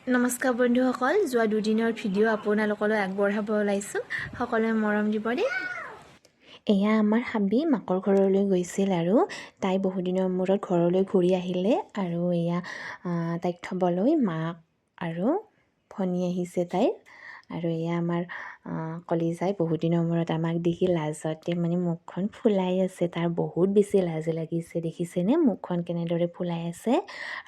নমস্কাৰ বন্ধুসকল, যোৱা দুদিনৰ ভিডিঅ' আপোনালোকলৈ আগবঢ়াব ওলাইছোঁ। সকলোৱে মৰম দিব দেই। এয়া আমাৰ হাবি মাকৰ ঘৰলৈ গৈছিল আৰু তাই বহুদিনৰ মূৰত ঘৰলৈ ঘূৰি আহিলে আৰু এয়া তাইক থ'বলৈ মাক আৰু ভনী আহিছে তাইৰ। আৰু এয়া আমাৰ কলিজাই বহুদিনৰ মূৰত আমাক দেখি লাজতে মুখখন ফুলাই আছে। তাৰ বহুত বেছি লাজ লাগিছে, দেখিছেনে মুখখন কেনেদৰে ফুলাই আছে।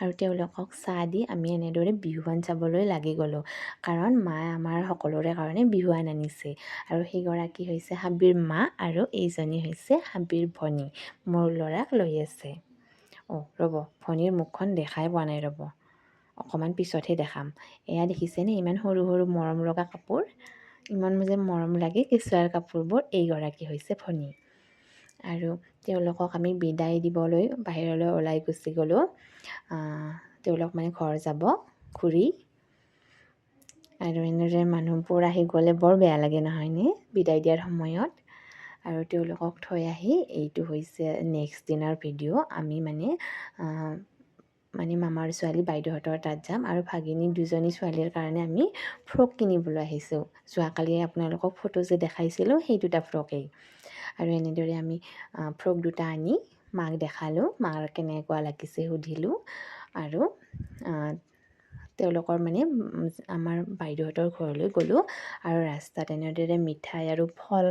আৰু তেওঁলোকক চাহ দি আমি এনেদৰে বিহুৱান চাবলৈ লাগি গ'লোঁ, কাৰণ মায়ে আমাৰ সকলোৰে কাৰণে বিহুৱান আনিছে। আৰু সেইগৰাকী হৈছে হাবিৰ মা আৰু এইজনী হৈছে হাবিৰ ভনী। মোৰ ল'ৰাক লৈ আছে। ৰ'ব, ভনীৰ মুখখন দেখাই পোৱা নাই, ৰ'ব অকণমান পিছতহে দেখাম। এয়া দেখিছেনে ইমান সৰু সৰু মৰম লগা কাপোৰ, ইমান যে মৰম লাগে কেঁচুৱাৰ কাপোৰবোৰ। এইগৰাকী হৈছে ভনী। আৰু তেওঁলোকক আমি বিদায় দিবলৈ বাহিৰলৈ ওলাই গুচি গ'লোঁ। তেওঁলোক ঘৰ যাব ঘূৰি। আৰু এনেদৰে মানুহবোৰ আহি গ'লে বৰ বেয়া লাগে নহয়নে বিদায় দিয়াৰ সময়ত। আৰু তেওঁলোকক থৈ আহি এইটো হৈছে নেক্সট দিনৰ ভিডিঅ'। আমি মামাৰ ছোৱালী বাইদেউহঁতৰ তাত যাম আৰু ভাগিনী দুজনী ছোৱালীৰ কাৰণে আমি ফ্ৰক কিনিবলৈ আহিছোঁ। যোৱাকালি আপোনালোকক ফটো যে দেখাইছিলোঁ সেই দুটা ফ্ৰকেই। আৰু এনেদৰে আমি ফ্ৰক দুটা আনি মাক দেখালোঁ, মাৰ কেনেকুৱা লাগিছে সুধিলোঁ। আৰু তেওঁলোকৰ আমাৰ বাইদেউহঁতৰ ঘৰলৈ গ'লোঁ আৰু ৰাস্তাত এনেদৰে মিঠাই আৰু ফল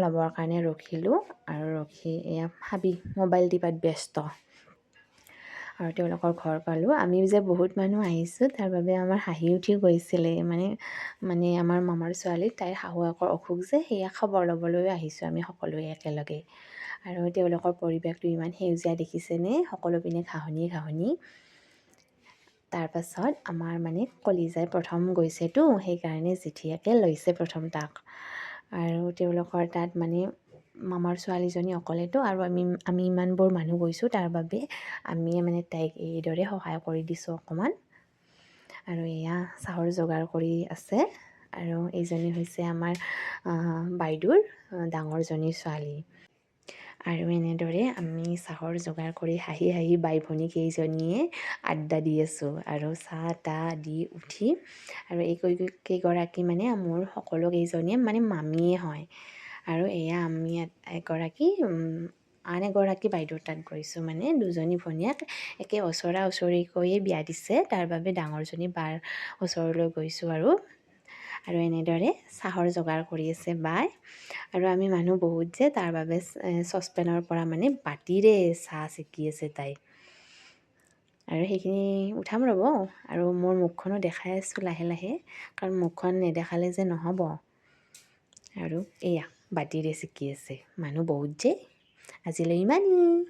ল'বৰ কাৰণে ৰখিলোঁ। আৰু ৰখি এয়া হাবি মোবাইল টিপাত ব্যস্ত। আৰু তেওঁলোকৰ ঘৰ পালোঁ। আমি যে বহুত মানুহ আহিছোঁ তাৰ বাবে আমাৰ হাঁহি উঠি গৈছিলে। আমাৰ মামাৰ ছোৱালী তাইৰ শাহুৱেকৰ অসুখ যে, সেয়া খবৰ ল'বলৈ আহিছোঁ আমি সকলোৱে একেলগে। আৰু তেওঁলোকৰ পৰিৱেশটো ইমান সেউজীয়া দেখিছেনে, সকলো পিনে ঘাঁহনি ঘাঁহনি। তাৰপাছত আমাৰ কলিজাই প্ৰথম গৈছেতো, সেইকাৰণে জেঠীয়েকে লৈছে প্ৰথম তাক। আৰু তেওঁলোকৰ তাত মামাৰ ছোৱালীজনী অকলেতো, আৰু আমি ইমানবোৰ মানুহ গৈছোঁ তাৰ বাবে আমি তাইক এইদৰে সহায় কৰি দিছোঁ অকণমান। আৰু এয়া চাহৰ যোগাৰ কৰি আছে। আৰু এইজনী হৈছে আমাৰ বাইদেউৰ ডাঙৰজনী ছোৱালী। আৰু এনেদৰে আমি চাহৰ যোগাৰ কৰি হাঁহি হাঁহি বাই ভনী কেইজনীয়ে আড্ডা দি আছোঁ। আৰু চাহ তাহ দি উঠি, আৰু কেইগৰাকী মোৰ সকলো কেইজনীয়ে মামীয়ে হয়। আৰু এয়া আমি এগৰাকী আন এগৰাকী বাইদেউৰ তাত গৈছোঁ। দুজনী ভনীয়েক একে ওচৰা ওচৰিকৈয়ে বিয়া দিছে, তাৰ বাবে ডাঙৰজনী বাৰ ওচৰলৈ গৈছোঁ। আৰু এনেদৰে চাহৰ যোগাৰ কৰি আছে বাই। আৰু আমি মানুহ বহুত যে, তাৰ বাবে চচপেনৰ পৰা বাতিৰে চাহ ছেকি আছে তাই। আৰু সেইখিনি উঠাম ৰ'ব। আৰু মোৰ মুখখনো দেখাই আছোঁ লাহে লাহে, কাৰণ মুখখন নেদেখালে যে নহ'ব। আৰু এয়া বাতিৰে ছেকি আছে, মানুহ বহুত যে। আজিলৈ ইমানেই।